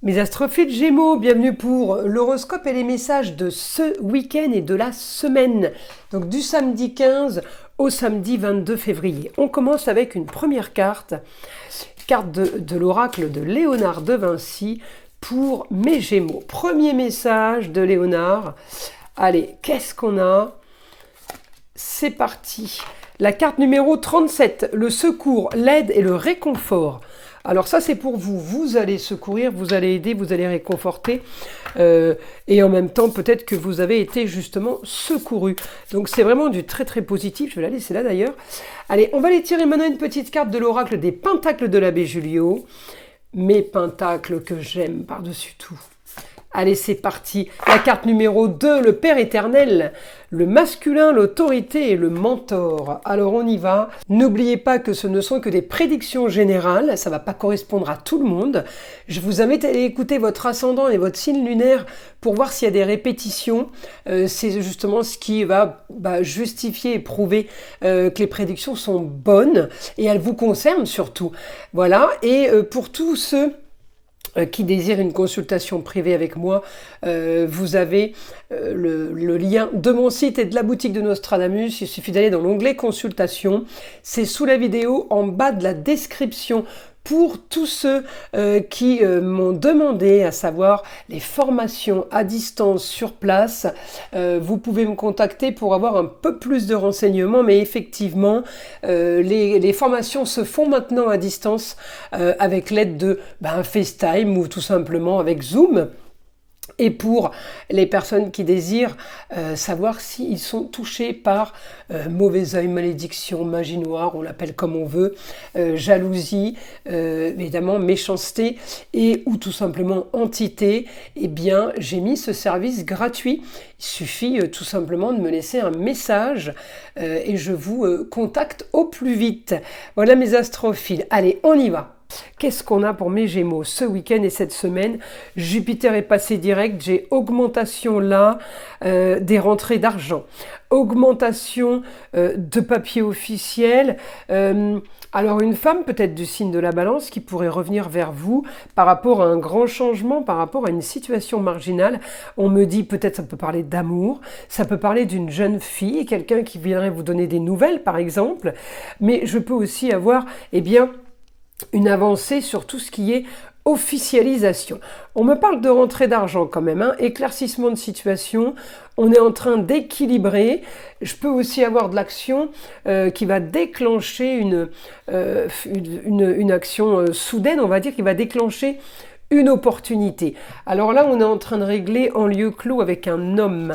Mes astrophiles Gémeaux, bienvenue pour l'horoscope et les messages de ce week-end et de la semaine. Donc du samedi 15 au samedi 22 février. On commence avec une première carte de l'oracle de Léonard de Vinci pour mes Gémeaux. Premier message de Léonard. Allez, qu'est-ce qu'on a? C'est parti. La carte numéro 37, le secours, l'aide et le réconfort. Alors ça c'est pour vous, vous allez secourir, vous allez aider, vous allez réconforter et en même temps peut-être que vous avez été justement secouru. Donc c'est vraiment du très très positif, je vais la laisser là d'ailleurs. Allez, on va aller tirer maintenant une petite carte de l'oracle des pentacles de l'abbé Julio. Mes pentacles que j'aime par-dessus tout. Allez, c'est parti. La carte numéro 2, le Père éternel, le masculin, l'autorité et le mentor. Alors, on y va. N'oubliez pas que ce ne sont que des prédictions générales. Ça ne va pas correspondre à tout le monde. Je vous invite à aller écouter votre ascendant et votre signe lunaire pour voir s'il y a des répétitions. C'est justement ce qui va justifier et prouver que les prédictions sont bonnes et elles vous concernent surtout. Voilà. Et pour tous ceux qui désire une consultation privée avec moi, vous avez le lien de mon site et de la boutique de Nostradamus. Il suffit d'aller dans l'onglet consultation. C'est sous la vidéo en bas de la description. Pour tous ceux qui m'ont demandé, à savoir les formations à distance sur place, vous pouvez me contacter pour avoir un peu plus de renseignements, mais effectivement, les formations se font maintenant à distance avec l'aide de FaceTime ou tout simplement avec Zoom. Et pour les personnes qui désirent savoir s'ils sont touchés par mauvais œil, malédiction, magie noire, on l'appelle comme on veut, jalousie, évidemment méchanceté et ou tout simplement entité, eh bien j'ai mis ce service gratuit. Il suffit tout simplement de me laisser un message et je vous contacte au plus vite. Voilà mes astrophiles. Allez, on y va. Qu'est-ce qu'on a pour mes Gémeaux ce week-end et cette semaine? Jupiter est passé direct, j'ai augmentation là des rentrées d'argent, augmentation de papier officiel. Alors une femme peut-être du signe de la Balance qui pourrait revenir vers vous par rapport à un grand changement, par rapport à une situation marginale. On me dit peut-être ça peut parler d'amour, ça peut parler d'une jeune fille, quelqu'un qui viendrait vous donner des nouvelles par exemple, mais je peux aussi avoir une avancée sur tout ce qui est officialisation. On me parle de rentrée d'argent quand même, éclaircissement de situation, on est en train d'équilibrer. Je peux aussi avoir de l'action qui va déclencher une action soudaine, on va dire, qui va déclencher une opportunité. Alors là, on est en train de régler en lieu clos avec un homme,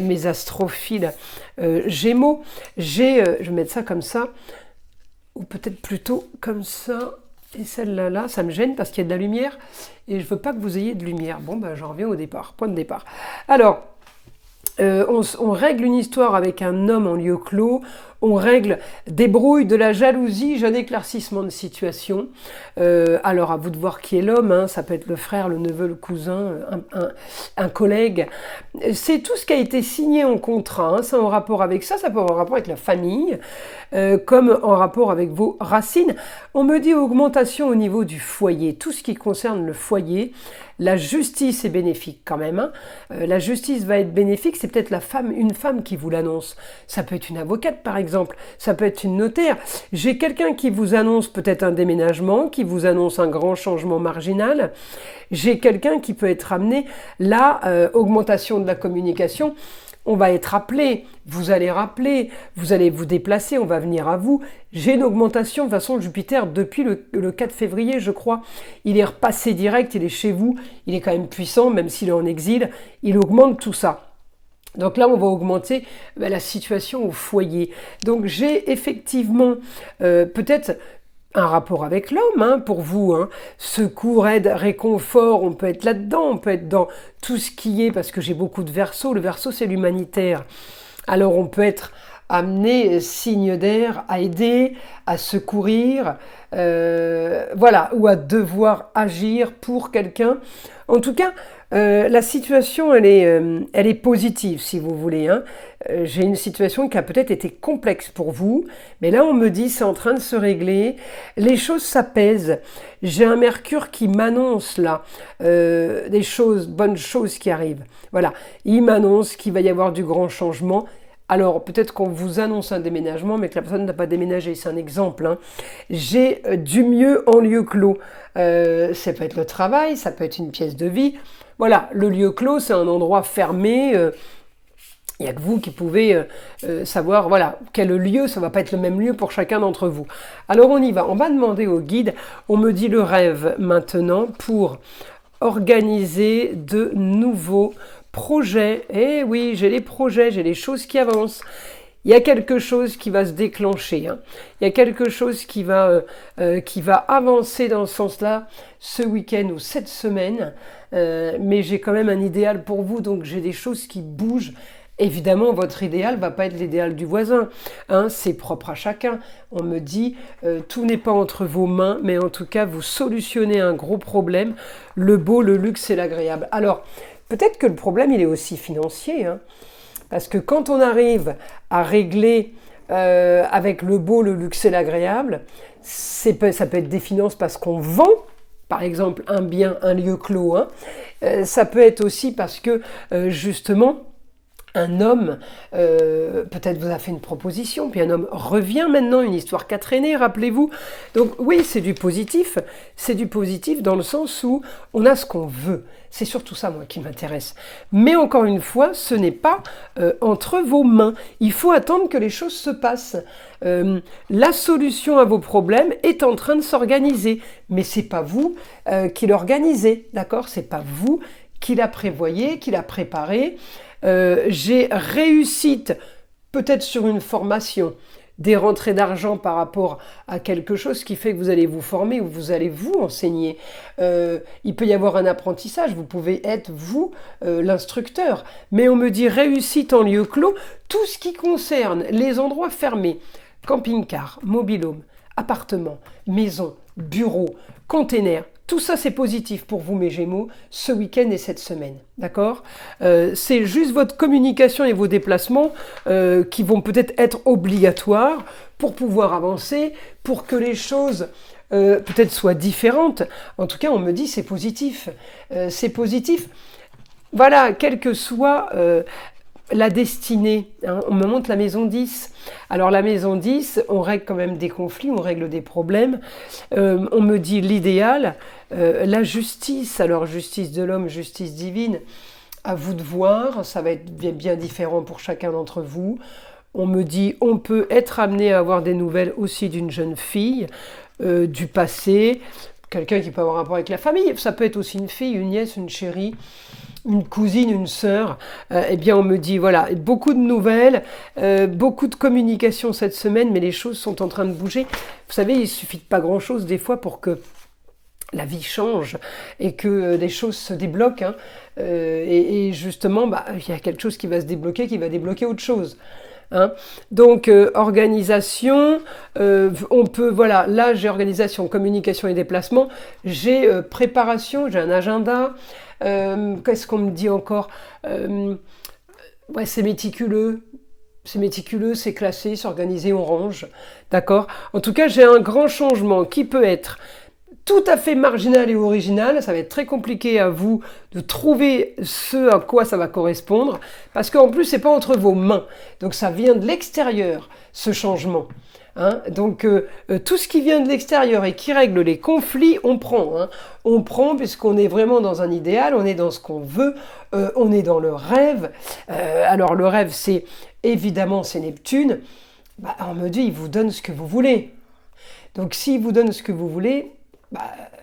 mes astrophiles Gémeaux. Je vais mettre ça comme ça, ou peut-être plutôt comme ça, et celle-là, là, ça me gêne parce qu'il y a de la lumière, et je veux pas que vous ayez de lumière. Bon, j'en reviens au départ, point de départ. Alors, on règle une histoire avec un homme en lieu clos, on règle des brouilles, de la jalousie, un éclaircissement de situation. Alors à vous de voir qui est l'homme, ça peut être le frère, le neveu, le cousin, un collègue. C'est tout ce qui a été signé en contrat, c'est en rapport avec ça, ça peut avoir un rapport avec la famille, comme en rapport avec vos racines. On me dit augmentation au niveau du foyer, tout ce qui concerne le foyer. La justice est bénéfique quand même. La justice va être bénéfique, c'est peut-être une femme qui vous l'annonce. Ça peut être une avocate par exemple, ça peut être une notaire. J'ai quelqu'un qui vous annonce peut-être un déménagement, qui vous annonce un grand changement marginal. J'ai quelqu'un qui peut être amené, augmentation de la communication. On va être appelé, vous allez rappeler, vous allez vous déplacer, on va venir à vous. J'ai une augmentation, de toute façon, Jupiter, depuis le 4 février, je crois, il est repassé direct, il est chez vous, il est quand même puissant, même s'il est en exil, il augmente tout ça. Donc là, on va augmenter la situation au foyer. Donc j'ai effectivement peut-être un rapport avec l'homme, pour vous, secours, aide, réconfort, on peut être là-dedans, on peut être dans tout ce qui est, parce que j'ai beaucoup de Verseau, le Verseau c'est l'humanitaire, alors on peut être amener signe d'air à aider, à secourir, voilà, ou à devoir agir pour quelqu'un. En tout cas, la situation, elle est positive, si vous voulez, hein. J'ai une situation qui a peut-être été complexe pour vous, mais là, on me dit c'est en train de se régler, les choses s'apaisent. J'ai un Mercure qui m'annonce là des choses, bonnes choses qui arrivent. Voilà, il m'annonce qu'il va y avoir du grand changement. Alors, peut-être qu'on vous annonce un déménagement, mais que la personne n'a pas déménagé. C'est un exemple, hein. J'ai du mieux en lieu clos. Ça peut être le travail, ça peut être une pièce de vie. Voilà, le lieu clos, c'est un endroit fermé. Il n'y a que vous qui pouvez savoir, voilà, quel lieu, ça ne va pas être le même lieu pour chacun d'entre vous. Alors, on y va. On va demander au guide. On me dit le rêve maintenant pour organiser de nouveaux projets. Eh oui, j'ai les projets, j'ai les choses qui avancent. Il y a quelque chose qui va se déclencher, hein. Il y a quelque chose qui va avancer dans ce sens-là ce week-end ou cette semaine. Mais j'ai quand même un idéal pour vous, donc j'ai des choses qui bougent. Évidemment, votre idéal ne va pas être l'idéal du voisin, hein, c'est propre à chacun. On me dit, tout n'est pas entre vos mains, mais en tout cas, vous solutionnez un gros problème, le beau, le luxe et l'agréable. Alors, peut-être que le problème, il est aussi financier, hein, parce que quand on arrive à régler avec le beau, le luxe et l'agréable, ça peut être des finances parce qu'on vend, par exemple, un bien, un lieu clos, hein. Ça peut être aussi parce que, justement, un homme, peut-être vous a fait une proposition, puis un homme revient maintenant, une histoire qui a traîné, rappelez-vous. Donc oui, c'est du positif dans le sens où on a ce qu'on veut. C'est surtout ça, moi, qui m'intéresse. Mais encore une fois, ce n'est pas entre vos mains. Il faut attendre que les choses se passent. La solution à vos problèmes est en train de s'organiser. Mais c'est pas vous qui l'organisez, d'accord? C'est pas vous qui la prévoyez, qui la préparez. J'ai réussite peut-être sur une formation, des rentrées d'argent par rapport à quelque chose qui fait que vous allez vous former ou vous allez vous enseigner. Il peut y avoir un apprentissage, vous pouvez être vous l'instructeur. Mais on me dit réussite en lieu clos, tout ce qui concerne les endroits fermés, camping-car, mobil-home, appartement, maison, bureau, container. Tout ça, c'est positif pour vous, mes Gémeaux, ce week-end et cette semaine, d'accord? C'est juste votre communication et vos déplacements qui vont peut-être être obligatoires pour pouvoir avancer, pour que les choses peut-être soient différentes. En tout cas, on me dit c'est positif. C'est positif. Voilà, quelle que soit la destinée, hein, on me montre la maison 10. Alors la maison 10, on règle quand même des conflits, on règle des problèmes. On me dit l'idéal, la justice, alors justice de l'homme, justice divine, à vous de voir, ça va être bien différent pour chacun d'entre vous. On me dit on peut être amené à avoir des nouvelles aussi d'une jeune fille, du passé, quelqu'un qui peut avoir un rapport avec la famille, ça peut être aussi une fille, une nièce, une chérie, une cousine, une sœur, eh bien on me dit voilà, beaucoup de nouvelles, beaucoup de communication cette semaine, mais les choses sont en train de bouger. Vous savez, il suffit de pas grand-chose des fois pour que la vie change et que des choses se débloquent, hein. Et justement, il y a quelque chose qui va se débloquer, qui va débloquer autre chose. Hein. Donc organisation, on peut, voilà, là j'ai organisation, communication et déplacement, j'ai préparation, j'ai un agenda, qu'est-ce qu'on me dit encore, ouais, c'est méticuleux, c'est classé, c'est organisé, on range, d'accord? En tout cas, j'ai un grand changement qui peut être tout à fait marginal et original, ça va être très compliqué à vous de trouver ce à quoi ça va correspondre, parce qu'en plus, c'est pas entre vos mains. Donc ça vient de l'extérieur, ce changement. Hein. Donc tout ce qui vient de l'extérieur et qui règle les conflits, on prend. Hein. On prend puisqu'on est vraiment dans un idéal, on est dans ce qu'on veut, on est dans le rêve. Alors le rêve, c'est évidemment, c'est Neptune. On me dit, il vous donne ce que vous voulez. Donc s'il vous donne ce que vous voulez,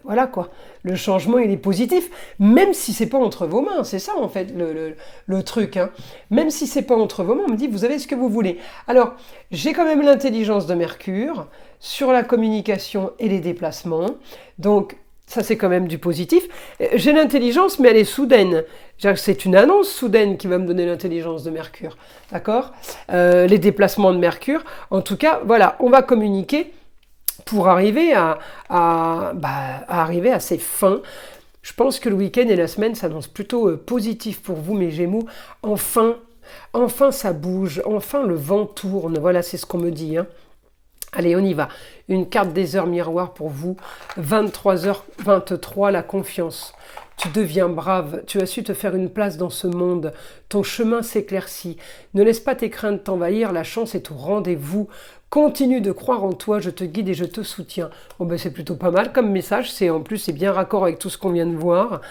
voilà quoi, le changement il est positif, même si c'est pas entre vos mains, c'est ça en fait le truc, hein. Même si c'est pas entre vos mains, on me dit vous avez ce que vous voulez. Alors j'ai quand même l'intelligence de Mercure sur la communication et les déplacements, donc Ça, c'est quand même du positif. J'ai l'intelligence, mais elle est soudaine. C'est une annonce soudaine qui va me donner l'intelligence de Mercure. D'accord? Les déplacements de Mercure. En tout cas, voilà, on va communiquer pour arriver arriver à ses fins. Je pense que le week-end et la semaine s'annoncent plutôt positif pour vous, mes Gémeaux. Enfin, ça bouge. Enfin, le vent tourne. Voilà, c'est ce qu'on me dit, hein. Allez, on y va. Une carte des heures miroir pour vous. 23h23, la confiance. Tu deviens brave, tu as su te faire une place dans ce monde, ton chemin s'éclaircit. Ne laisse pas tes craintes t'envahir, la chance est au rendez-vous. Continue de croire en toi, je te guide et je te soutiens. Bon ben c'est plutôt pas mal comme message, en plus c'est bien raccord avec tout ce qu'on vient de voir.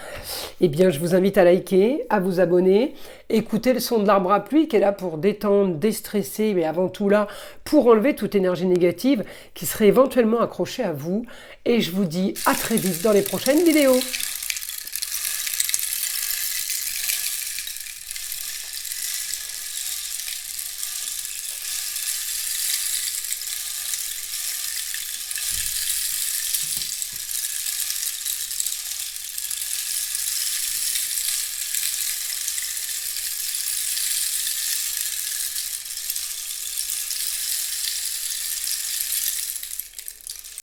Eh bien je vous invite à liker, à vous abonner, écoutez le son de l'arbre à pluie qui est là pour détendre, déstresser, mais avant tout là pour enlever toute énergie négative qui serait éventuellement accrochée à vous. Et je vous dis à très vite dans les prochaines vidéos.